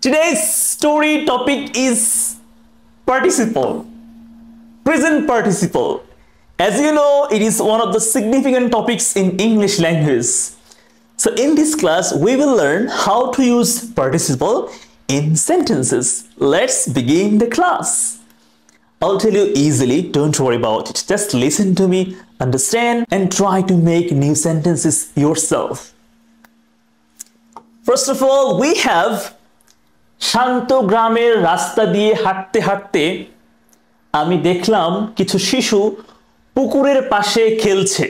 Today's story topic is participle, present participle. As you know, it is one of the significant topics in English language. So in this class, we will learn how to use participle in sentences. Let's begin the class. I'll tell you easily, don't worry about it. Just listen to me, understand, and try to make new sentences yourself. First of all, we have শান্ত গ্রামের রাস্তা দিয়ে হাঁটতে হাঁটতে আমি দেখলাম কিছু শিশু পুকুরের পাশে খেলছে।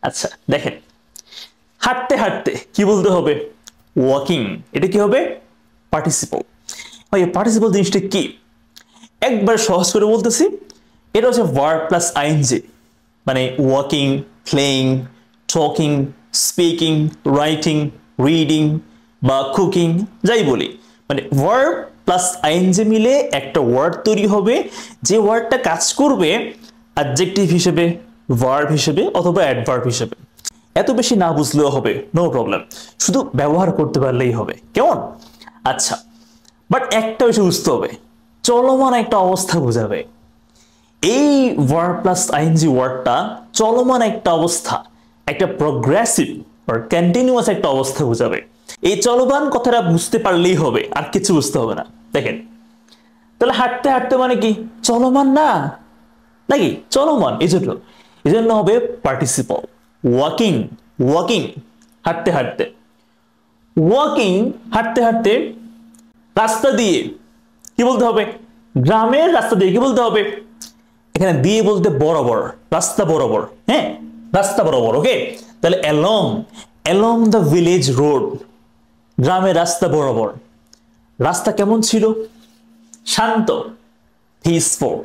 আচ্ছা দেখেন, হাঁটতে হাঁটতে কি বলতে হবে? ওয়াকিং। এটা কি হবে? পার্টিসিপল। ভাই পার্টিসিপল জিনিসটা কি? একবার সহজ করে বলতেছি, এটা হচ্ছে ভার্ব প্লাস আইএনজি, মানে walking, playing, talking, speaking, writing, reading বা কুকিং, যাই বলি, মানে ভার্ব প্লাস আইএনজি মিলে একটা ওয়ার্ড তৈরি হবে, যে ওয়ার্ডটা কাজ করবে অ্যাডজেক্টিভ হিসেবে, ভার্ব হিসেবে অথবা অ্যাডভার্ব হিসেবে। এত বেশি না বুঝলেও হবে, নো প্রবলেম, শুধু ব্যবহার করতে পারলেই হবে। কেমন? আচ্ছা, বাট একটা বিষয় বুঝতে হবে, চলমান একটা অবস্থা বোঝাবে। এই ভার্ব প্লাস আইএনজি ওয়ার্ডটা চলমান একটা অবস্থা, একটা প্রগ্রেসিভ আর কন্টিনিউয়াস একটা অবস্থা বোঝাবে। এই চলমান কথাটা বুঝতে পারলেই হবে, আর কিছু বুঝতে হবে না। দেখেন, তাহলে হাঁটতে হাঁটতে মানে কি? চলমান না নাকি? চলমান, এজন্য হবে পার্টিসিপল। ওয়াকিং, ওয়াকিং, হাঁটতে হাঁটতে। ওয়াকিং, হাঁটতে হাঁটতে রাস্তা দিয়ে কি বলতে হবে? গ্রামের রাস্তা দিয়ে কি বলতে হবে? এখানে দিয়ে বলতে বরাবর, রাস্তা বরাবর। হ্যাঁ, রাস্তা বরাবর। ওকে, তাহলে along the village road, গ্রামের রাস্তা বরাবর। রাস্তা কেমন ছিল? শান্ত, পিসফুল।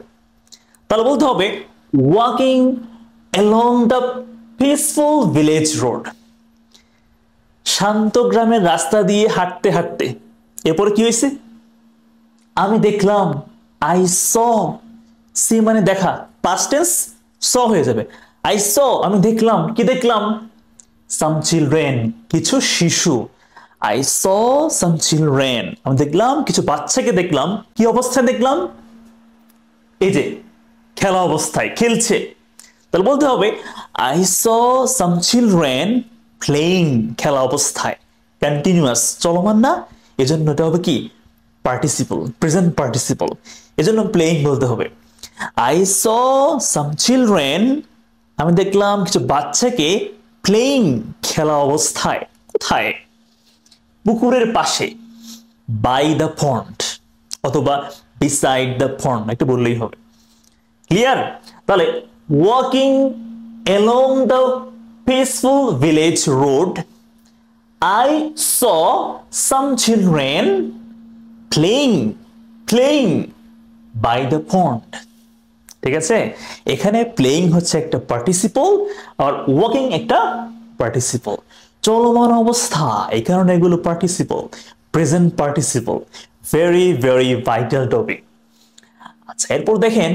তাহলে বলতে হবে walking along the peaceful village road, শান্ত গ্রামের রাস্তা দিয়ে হাঁটতে হাঁটতে। এরপরে কি হয়েছে? আমি দেখলাম, আই স, সি মানে দেখা, পাস্ট টেন্স স হয়ে যাবে। আই স, আমি দেখলাম, কি দেখলাম? সাম চিলড্রেন, কিছু শিশু। আই স সাম চিলড্রেন, আমি দেখলাম কিছু বাচ্চাকে দেখলাম। কি অবস্থায় দেখলাম? এই যে খেলা অবস্থায়, খেলছে। তাহলে বলতে হবে I saw some children playing, খেলা অবস্থায়। কন্টিনিউয়াস, চলমান না, এজন্য এটা হবে কি? Participle, present participle. এজন্য প্লেইং বলতে হবে। আই স সাম চিলড্রেন, আমি দেখলাম কিছু বাচ্চাকে প্লেইং, খেলা অবস্থায়। কোথায়? পুকুরের পাশে, বাই দ্য পন্ড অথবা বিসাইড দ্য পন্ড, একটা বললেই হবে। ক্লিয়ার? তাহলে walking along the peaceful village road, I saw some children playing by the pond. ঠিক আছে, এখানে প্লেইং হচ্ছে একটা পার্টিসিপল আর ওয়াকিং একটা পার্টিসিপল। চলমান অবস্থা, এই কারণে এগুলো participle, present participle. Very very vital topic. আচ্ছা, এরপর দেখেন,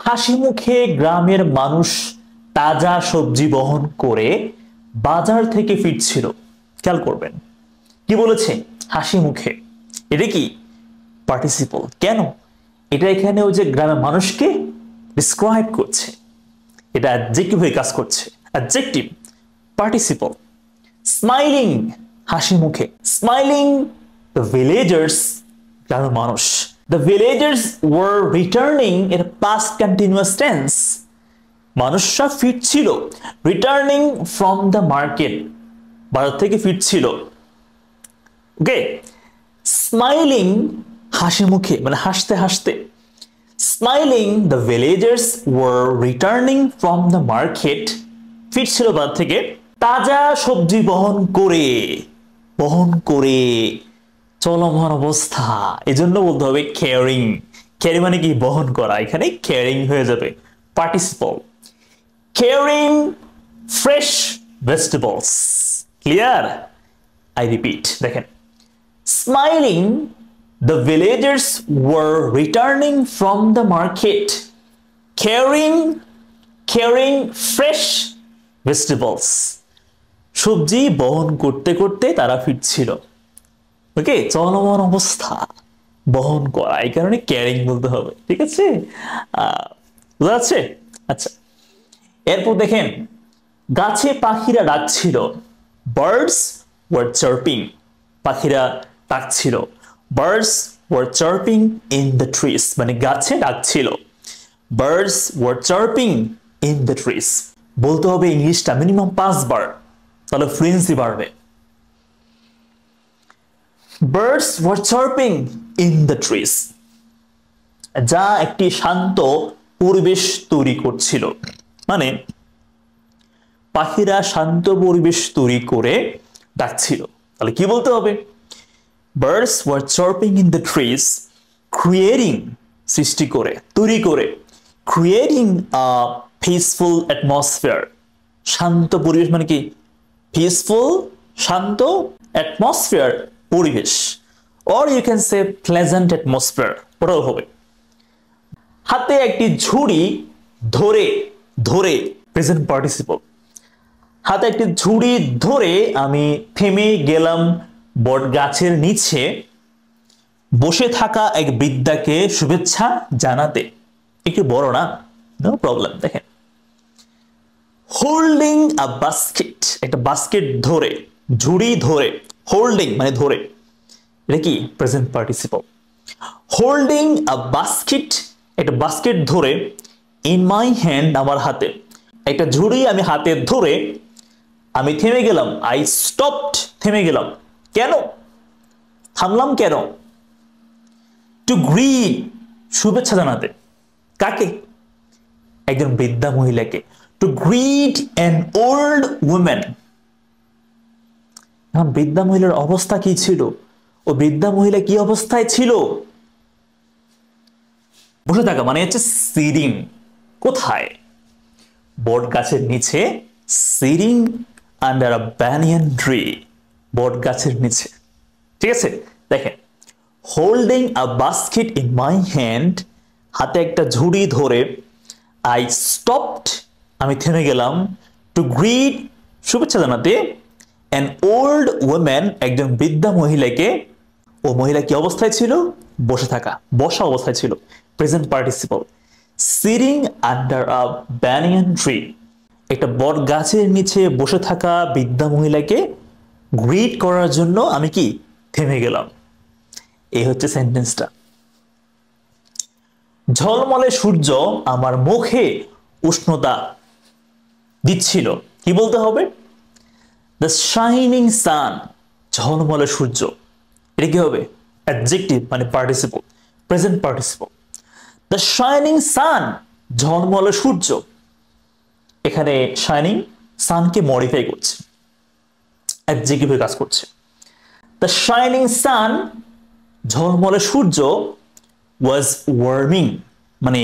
হাসি মুখে গ্রামের মানুষ তাজা সবজি বহন করে বাজার থেকে ফিরছিল। খেয়াল করবেন কি বলেছে? হাসি মুখে। এটা কি? পার্টিসিপল। কেন? এটা এখানে ওই যে গ্রামের মানুষকে ডিসক্রাইব করছে, এটা অ্যাডজেক্টিভ হয়ে কাজ করছে। Adjective, participle. স্মাইলিং, হাসি মুখে। স্মাইলিং দ্য ভিলেজার্স, গ্রামের মানুষ। The villagers were returning in a past continuous tense. মানুষরা ফিরছিল, রিটার্নিং ফ্রম দ্য মার্কেট, বাজার থেকে ফিরছিল। ওকে, স্মাইলিং, হাসি মুখে মানে হাসতে হাসতে। Smiling the villagers were returning from the market, ফিরছিল বাজার থেকে তাজা সবজি বহন করে, চলমান অবস্থা। এজন্য বলতে হবে ক্যারিং। ক্যারি মানে কি? বহন করা। এখানে ক্যারিং হয়ে যাবে participle. Carrying fresh vegetables. Clear? I repeat, দেখেন, smiling the villagers were returning from the market carrying fresh vegetables. সবজি বহন করতে করতে তারা ফিরছিল। ওকে, চলমান অবস্থা, বহন করা, এই কারণে ক্যারিং বলতে হবে। ঠিক আছে, বুঝা যাচ্ছে? আচ্ছা, এরপর দেখেন, গাছে পাখিরা ডাকছিল, বার্ডস ওয়ার চার্পিং, পাখিরা ডাকছিল, birds were chirping in the trees, মানে গাছে ডাকছিল, birds were chirping in the trees. বলতে হবে ইংলিশটা মিনিমাম 5 বার, তাহলে ফ্লুয়েন্সি বাড়বে। Birds were chirping in the trees, যা একটি শান্ত পরিবেশ তৈরি করছিল, মানে পাখিরা শান্ত পরিবেশ তৈরি করে ডাকছিল। তাহলে কি বলতে হবে? Birds were chirping in the trees, creating, সৃষ্টি করে, তৈরি করে, ক্রিয়েটিং আ পিসফুল অ্যাটমসফিয়ার, শান্ত পরিবেশ, মানে কি পিসফুল, শান্ত, অ্যাটমসফিয়ার, পরিবেশ, or you can say pleasant atmosphere, ওটাও হবে। হাতে একটি ঝুড়ি ধরে, ধরে প্রেজেন্ট পার্টিসিপল, হাতে একটি ঝুড়ি ধরে আমি থেমে গেলাম বট গাছের নিচে বসে থাকা এক বৃদ্ধাকে শুভেচ্ছা জানাতে। একটু বড় না, নো প্রবলেম। দেখেন, হোল্ডিং আ বাস্কেট, একটা বাস্কেট ধরে, ঝুড়ি ধরে, হোল্ডিং মানে ধরে, এটা কি present participle. Holding a basket, একটা বাস্কেট ধরে, ইন মাই হ্যান্ড, আমার হাতে, একটা ঝুড়ি আমি হাতে ধরে আমি থেমে গেলাম, আই স্টপড, থেমে গেলাম। কেন থামলাম? কেন? টু গ্রিট, শুভেচ্ছা জানাতে। কাকে? একজন বৃদ্ধা মহিলাকে। Two grit an old women. এখন বৃদ্ধা মহিলার অবস্থা কি ছিল? ও বৃদ্ধা মহিলা কি অবস্থায় ছিল? বসে থাকা, মানে হচ্ছে সিটিং। কোথায়? বট গাছের নিচে, sitting under a banyan tree, বট গাছের নিচে। ঠিক আছে, দেখেন, holding a basket in my hand, হাতে একটা ঝুড়ি ধরে, আই স্টপড, আমি থেমে গেলাম, টু গ্রিট, শুভেচ্ছা জানাতে, অ্যান ওল্ড ওমেন, একজন বৃদ্ধা মহিলাকে। ও মহিলা কি অবস্থায় ছিল? বসে থাকা, বসা অবস্থায় ছিল, present participle. Sitting under a banyan tree, একটা বট গাছের নিচে বসে থাকা বৃদ্ধা মহিলাকে গ্রিট করার জন্য আমি কি থেমে গেলাম। এই হচ্ছে সেন্টেন্সটা। ঝলমলে সূর্য আমার মুখে উষ্ণতা দিচ্ছিল। কি বলতে হবে? দ্য শাইনিং সান, ঝলমলে সূর্য, এটা কি হবে? অ্যাডজেক্টিভ মানে participle, present participle. The shining sun, ঝলমলে সূর্য। এখানে শাইনিং সানকে মডিফাই করছে, অ্যাডজেক্টিভের কাজ করছে। দ্য শাইনিং সান, ঝলমলে সূর্য, ওয়াজ ওয়ার্মিং, মানে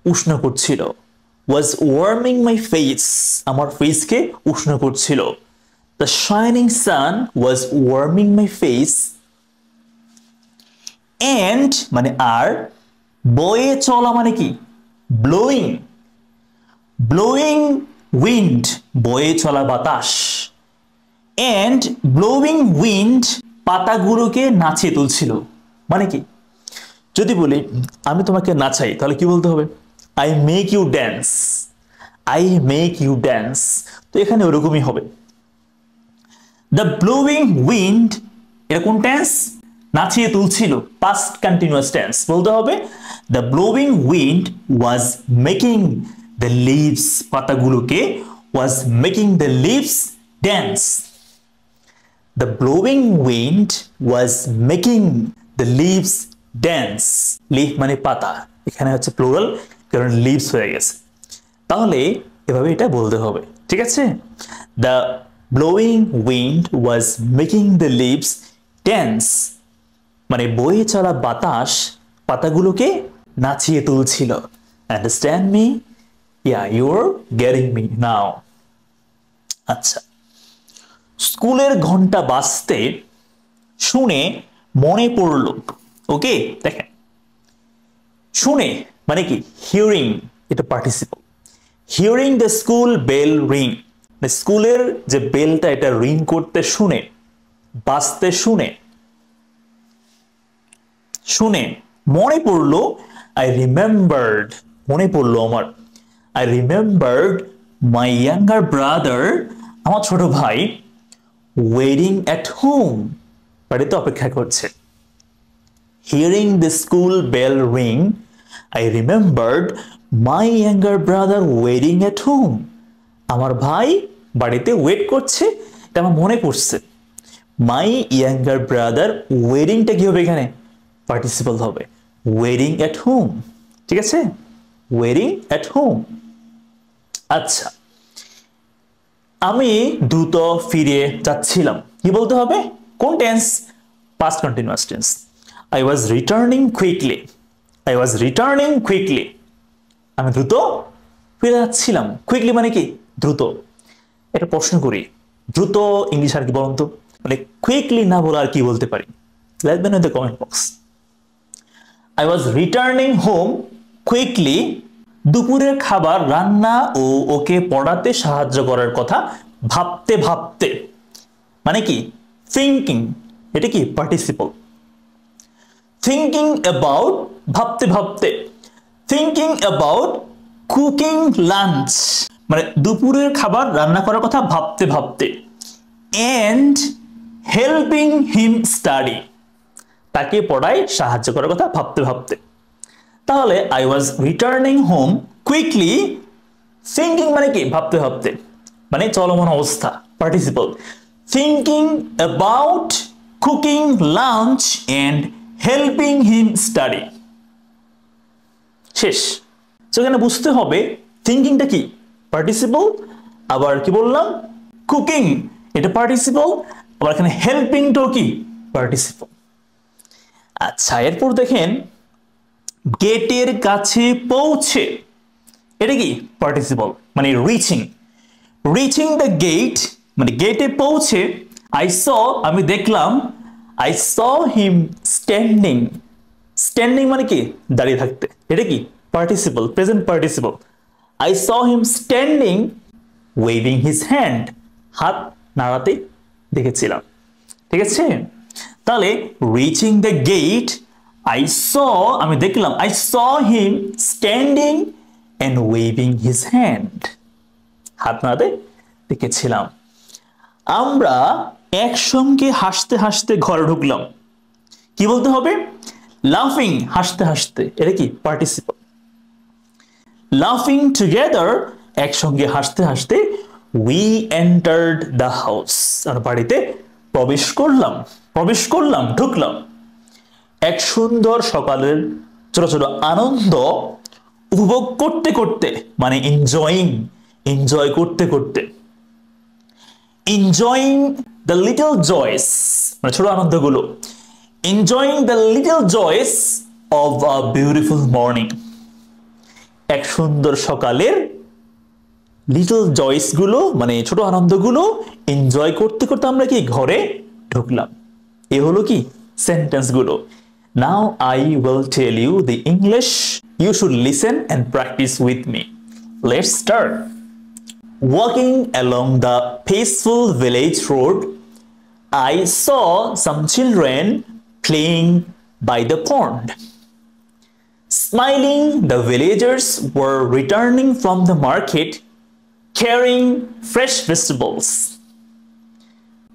উষ্ণ করছিল, ওয়াজ ওয়ার্মিং মাই ফেস, আমার ফেসকে উষ্ণ করছিল। The shining sun was warming my face, and মানে আর, বয়ে চলা মানে কি ব্লোয়িং, ব্লোয়িং উইন্ড, বয়ে চলা বাতাস, অ্যান্ড ব্লোয়িং উইন্ড, পাতাগুলোকে নাচিয়ে তুলছিল। মানে কি? যদি বলি আমি তোমাকে নাচাই, তাহলে কি বলতে হবে? I make you dance, I make you dance. তো এখানে ওরকমই হবে। দ্য ব্লোয়িং উইন্ড, এটা কোন টেন্স? নাচিয়ে তুলছিল, পাস্ট কন্টিনিউয়াস টেন্স। বলতে হবে the blowing wind was making the leaves, পাতাগুলোকে, was making the leaves dance. The blowing wind was making the leaves dance. Leaf মানে পাতা, এখানে হচ্ছে প্লুরাল, কারণ লিভস হয়ে গেছে। তাহলে এভাবে এটা বলতে হবে। ঠিক আছে, the blowing wind was making the leaves dance, মানে বয়ে চলা বাতাস পাতাগুলোকে নাচিয়ে তুলছিল। Understand me? Yeah, you are getting me now. আচ্ছা, স্কুলের ঘন্টা বাজতে শুনে মনে পড়ল। ওকে, দেখেন, শুনে মানে কি হিয়ারিং, এটা participle. Hearing the school bell ring, স্কুলের যে বেলটা এটা রিং করতে শুনে, বাজতে শুনে, শুনে মনে পড়লো, I remembered, মনে পড়লো আমার, I remembered my younger brother, আমার ছোট ভাই, waiting at home, বাড়িতে অপেক্ষা করছে। Hearing the school bell ring, I remembered my younger brother waiting at home, আমার ভাই বাড়িতে ওয়েট করছে, এটা আমার মনে পড়ছে। My younger brother, waitingটা কি হবে এখানে? পার্টিসিপল হবে, waiting at home, ঠিক আছে, waiting at home। আচ্ছা, আমি দ্রুত ফিরে যাচ্ছিলাম, কি বলতে হবে? কোন tense? Past continuous tense. I was returning quickly, I was returning quickly, আমি দ্রুত ফিরে যাচ্ছিলাম। কুইকলি মানে কি? দ্রুত। একটা প্রশ্ন করি, দ্রুত ইংলিশ আর কি বলুন তো? মানে কুইকলি না বলে আর কি বলতে পারি? Let me no in the comment box. I was returning home quickly, দুপুরের খাবার রান্না ও ওকে পড়াতে সাহায্য করার কথা ভাবতে ভাবতে, মানে কি? থিঙ্কিং, এটা কি? পার্টিসিপল। থিঙ্কিং অ্যাবাউট, ভাবতে ভাবতে, থিঙ্কিং অ্যাবাউট কুকিং লাঞ্চ, মানে দুপুরের খাবার রান্না করার কথা ভাবতে ভাবতে, and helping him study, তাকে পড়ায় সাহায্য করার কথা ভাবতে ভাবতে। তাহলে I was returning home quickly, thinking মানে কি? ভাবতে ভাবতে, মানে চলমান অবস্থা, participle. Thinking about cooking lunch and helping him study, শেষ। সেখানে বুঝতে হবে থিঙ্কিংটা কি? পার্টিসিপল। আবার কি বললাম? কুকিং, এটা পার্টিসিপল। আবার এখানে হেল্পিংটাও কি? পার্টিসিপল। আচ্ছা, এরপর দেখেন গেটের কাছে পৌঁছে, এটা কি? পার্টিসিপল, মানে রিচিং। রিচিং দ্য গেট, মানে গেটে পৌঁছে, I saw, আমি দেখলাম, I saw him standing, standing মানে কি? দাঁড়িয়ে থাকতে, এটা কি? Participle, present participle. I saw him standing waving his hand, হাত নাড়াতে দেখেছিলাম, ঠিক আছে। তাহলে reaching the gate, I saw, আমি দেখলাম, I saw him standing and waving his hand, হাত নাড়াতে দেখেছিলাম। আমরা একসঙ্গে হাসতে হাসতে ঘরে ঢুকলাম, কি বলতে হবে? লাফিং, হাসতে হাসতে, এটা কি? পার্টিসিপল। লাফিং টুগেদার, একসঙ্গে হাসতে হাসতে, we entered the house, আমরা বাড়িতে প্রবেশ করলাম, প্রবেশ করলাম, ঢুকলাম। এক সুন্দর সকালের ছোট ছোট আনন্দ উপভোগ করতে করতে, মানে এনজয়িং, এনজয় করতে করতে। enjoying the little joys, মানে ছোট আনন্দগুলো। enjoying the little joys of a beautiful morning, এক সুন্দর সকালের লিটল জয়স গুলো, মানে ছোট আনন্দগুলো এনজয় করতে করতে আমরা কি? ঘরে ঢুকলাম। এ হলো কি? সেন্টেন্স গুলো। নাও I will tell you the English, you should listen and practice with me. Let's start. Walking along the peaceful village road, I saw some children playing by the pond. Smiling, the villagers were returning from the market carrying fresh vegetables.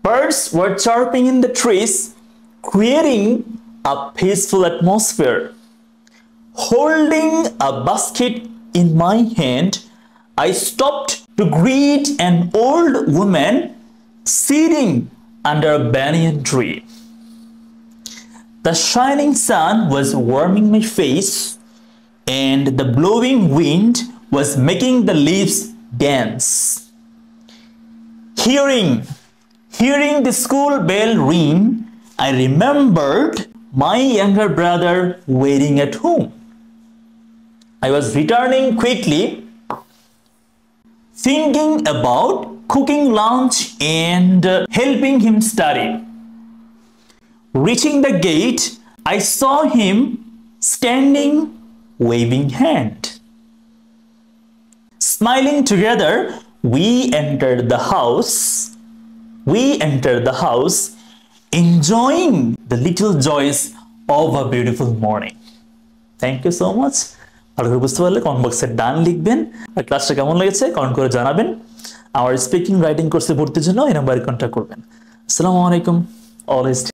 Birds were chirping in the trees, creating a peaceful atmosphere. Holding a basket in my hand, I stopped to greet an old woman sitting under a banyan tree. The shining sun was warming my face, and the blowing wind was making the leaves dance. Hearing the school bell ring, I remembered my younger brother waiting at home. I was returning quickly, thinking about cooking lunch and helping him study. Reaching the gate, I saw him standing, waving hand. Smiling together, we entered the house. enjoying the little joys of a beautiful morning. Thank you so much. ভালো করে বুঝতে পারলে comment বক্সে ডান লিখবেন। আর ক্লাসটা কেমন লেগেছে comment করে জানাবেন। আমার স্পিকিং রাইটিং কোর্সে ভর্তির জন্য এই নাম্বারে কন্ট্যাক্ট করবেন। আসসালামু আলাইকুম। অলওয়েজ